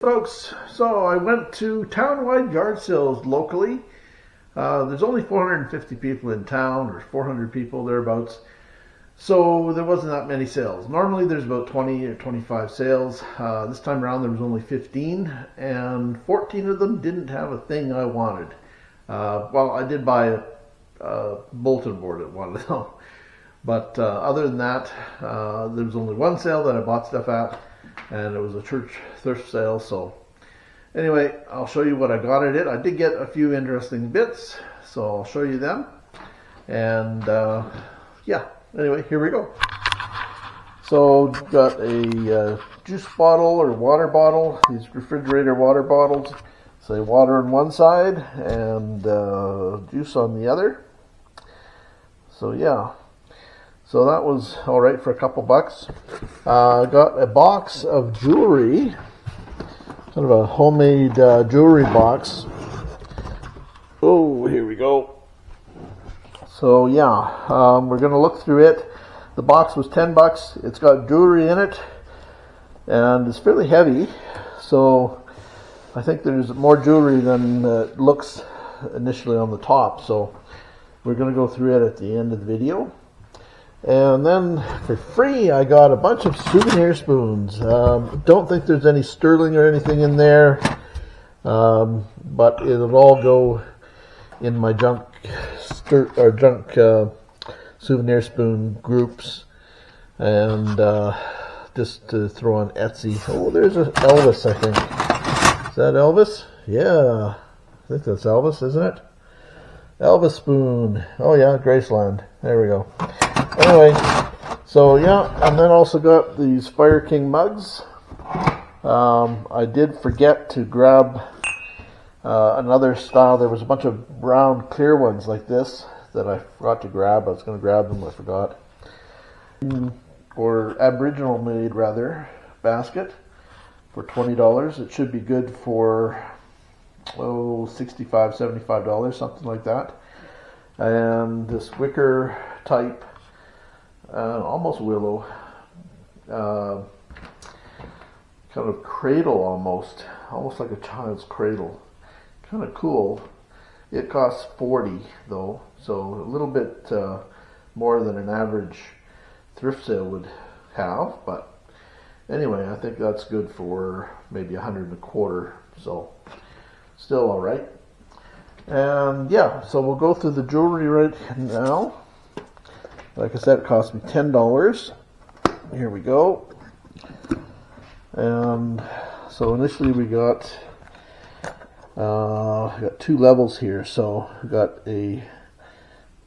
Folks, so I went to town-wide yard sales locally. There's only 450 people in town, or 400 people thereabouts, so there wasn't that many sales. Normally there's about 20 or 25 sales. This time around there was only 15, and 14 of them didn't have a thing I wanted. Well, I did buy a bulletin board at one of them, but other than that, there was only one sale that I bought stuff at, and it was a church thrift sale. So anyway, I'll show you what I got at it. I did get a few interesting bits, so I'll show you them. And yeah, anyway, here we go. So got a juice bottle or water bottle, these refrigerator water bottles. Say water on one side and juice on the other. So yeah. So that was all right for a couple bucks. Got a box of jewelry, kind of a homemade jewelry box. Oh, here we go. So yeah, we're going to look through it. The box was 10 bucks. It's got jewelry in it, and it's fairly heavy. So I think there's more jewelry than it looks initially on the top. So we're going to go through it at the end of the video. And then for free, I got a bunch of souvenir spoons. Don't think there's any sterling or anything in there, but it'll all go in my junk souvenir spoon groups, and just to throw on Etsy. Oh, there's an Elvis, I think. Is that Elvis? Yeah, I think that's Elvis, isn't it? Elvis spoon. Oh yeah, Graceland. There we go. Anyway, so yeah, and then also got these Fire King mugs. I did forget to grab another style. There was a bunch of round clear ones like this that I forgot to grab. I was going to grab them, I forgot. Or Aboriginal made rather basket for $20. It should be good for $65, $75, something like that. And this wicker type, almost willow, kind of cradle almost like a child's cradle. Kind of cool. It costs $40 though, so a little bit more than an average thrift sale would have. But anyway, I think that's good for maybe $125. So still all right. And yeah, so we'll go through the jewelry right now. Like I said, it cost me $10. Here we go. And so initially we got two levels here. So we got a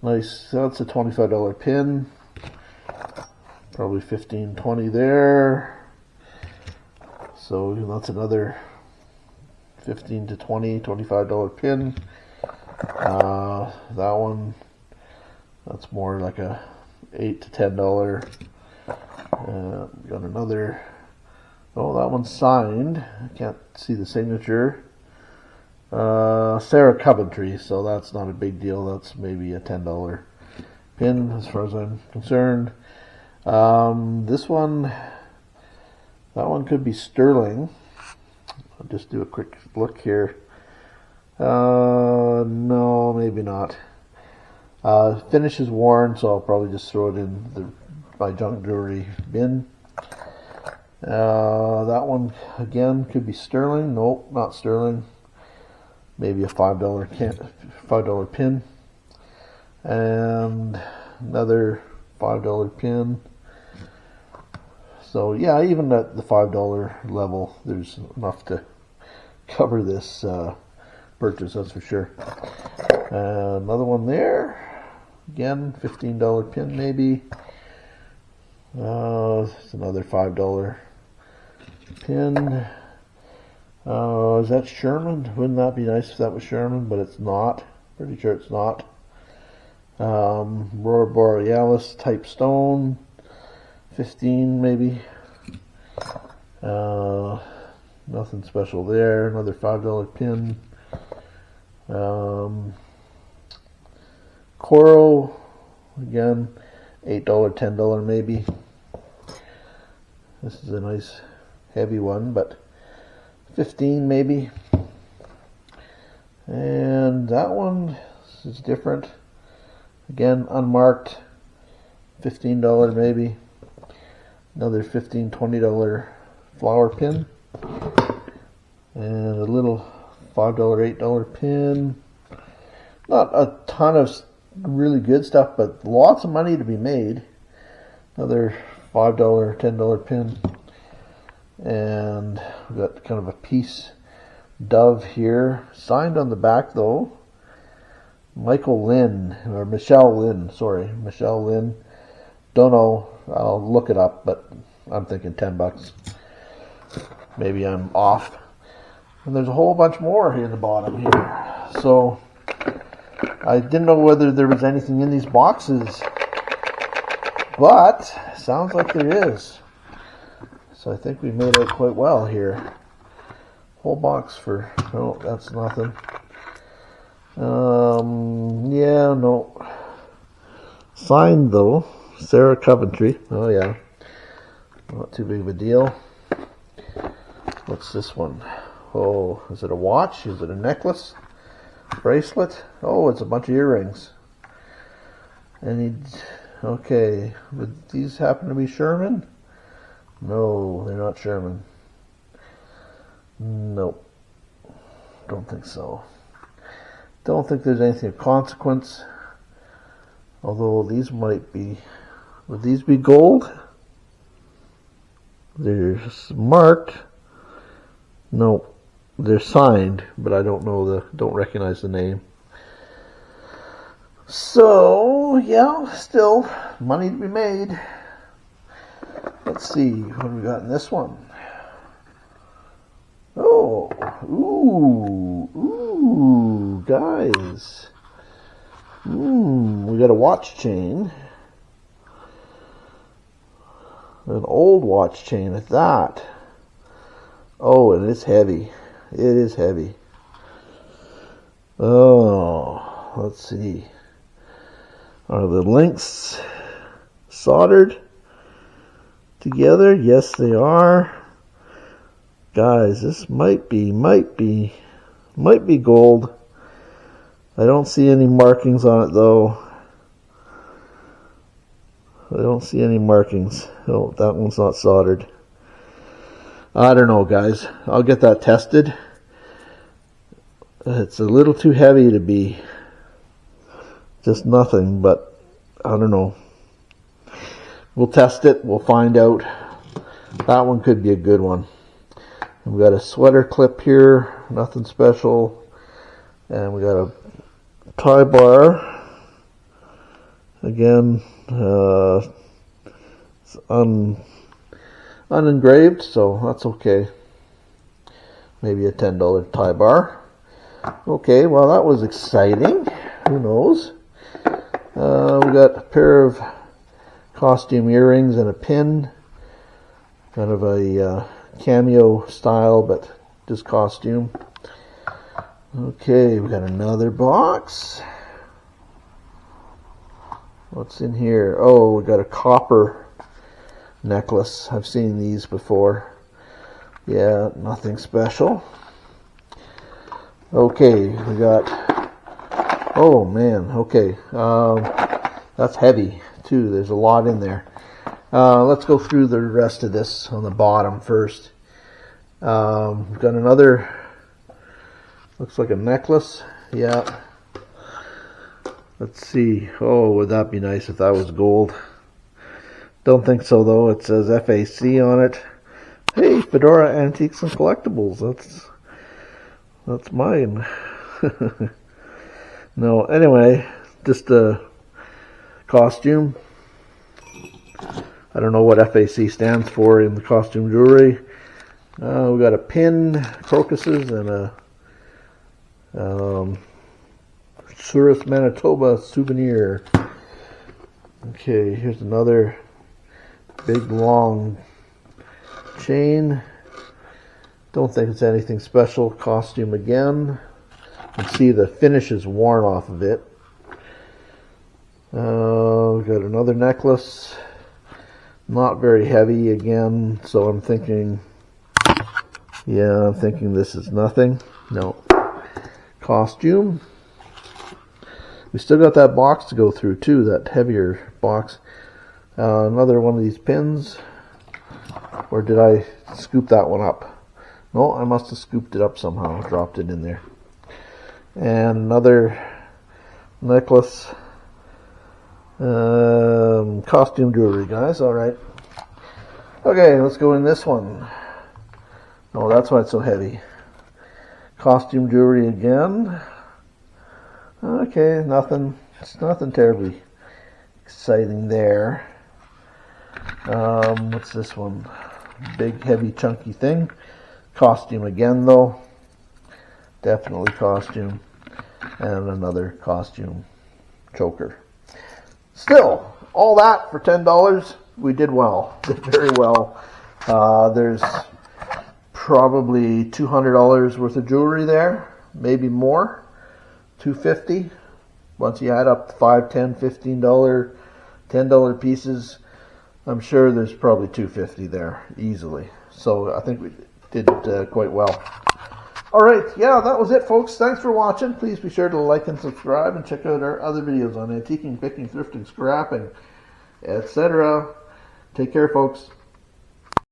nice, that's a $25 pin, probably 15, 20 there. So that's another 15 to 20, $25 pin. That one, that's more like a $8 to $10. Got another. Oh, that one's signed. I can't see the signature. Sarah Coventry, so that's not a big deal. That's maybe a $10 pin as far as I'm concerned. This one, that one could be sterling. I'll just do a quick look here. No, maybe not. Finish is worn, so I'll probably just throw it in my junk jewelry bin. That one again could be sterling. Nope, not sterling. Maybe a $5 pin, and another $5 pin. So yeah, even at the $5 level, there's enough to cover this purchase, that's for sure. Another one there. Again, $15 pin maybe. It's another $5 pin. Is that Sherman? Wouldn't that be nice if that was Sherman? But it's not. Pretty sure it's not. Aurora Borealis type stone. 15 maybe. Nothing special there. Another $5 pin. Coral, again, $8, $10 maybe. This is a nice heavy one, but 15 maybe. And that one is different. Again, unmarked. $15 maybe. Another $15, $20 flower pin. And a little $5, $8 pin. Not a ton of really good stuff, but lots of money to be made. Another $5, $10 pin. And we've got kind of a peace dove here. Signed on the back though. Michael Lynn, or Michelle Lynn, sorry. Michelle Lynn. Don't know. I'll look it up, but I'm thinking $10. Maybe I'm off. And there's a whole bunch more here in the bottom here. So I didn't know whether there was anything in these boxes, but sounds like there is. So I think we made out quite well here. Whole box for, no, that's nothing. Yeah, no. Signed though, Sarah Coventry. Oh yeah, not too big of a deal. What's this one? Oh, is it a watch? Is it a necklace? Bracelet? Oh, it's a bunch of earrings. Okay, would these happen to be Sherman? No, they're not Sherman. Nope. Don't think so. Don't think there's anything of consequence. Although these might be. Would these be gold? They're marked. No, they're signed, but I don't recognize the name. So yeah, still money to be made. Let's see what we got in this one. Oh, ooh, guys. We got a watch chain. An old watch chain at that. Oh, and it's heavy. It is heavy. Oh, let's see. Are the links soldered together? Yes, they are. Guys, this might be gold. I don't see any markings on it though. I don't see any markings. Oh, that one's not soldered. I don't know, guys. I'll get that tested. It's a little too heavy to be just nothing, but I don't know. We'll test it. We'll find out. That one could be a good one. We've got a sweater clip here. Nothing special. And we got a tie bar. Again, it's unengraved, so that's okay. Maybe a $10 tie bar. Okay, well that was exciting. Who knows? We got a pair of costume earrings and a pin. Kind of a cameo style, but just costume. Okay, we got another box. What's in here? Oh, we got a copper necklace. I've seen these before. Yeah, nothing special. Okay, we got, oh man, okay. That's heavy too. There's a lot in there. Let's go through the rest of this on the bottom first. We've got another, looks like a necklace. Yeah. Let's see. Oh, would that be nice if that was gold? Don't think so though. It says FAC on it. Hey, Fedora Antiques and Collectibles. That's mine. No, anyway, just a costume. I don't know what FAC stands for in the costume jewelry. We got a pin, crocuses, and a Souris, Manitoba souvenir. Okay, here's another big long chain. Don't think it's anything special. Costume again. You can see the finish is worn off of it. We've got another necklace. Not very heavy again, so I'm thinking Yeah, I'm thinking this is nothing. No. Costume. We still got that box to go through too, that heavier box. Another one of these pins. Or did I scoop that one up? No, I must have scooped it up somehow, dropped it in there. And another necklace. Costume jewelry, guys. All right. Okay, let's go in this one. Oh, that's why it's so heavy. Costume jewelry again. Okay, nothing. It's nothing terribly exciting there. What's this one? Big, heavy, chunky thing. Costume again, though. Definitely costume. And another costume choker. Still, all that for $10. We did well. Did very well. There's probably $200 worth of jewelry there. Maybe more. $250. Once you add up $5, $10, $15, $10 pieces, I'm sure there's probably $250 there easily. So I think we did quite well. All right, yeah, that was it, folks. Thanks for watching. Please be sure to like and subscribe and check out our other videos on antiquing, picking, thrifting, scrapping, etc. Take care, folks.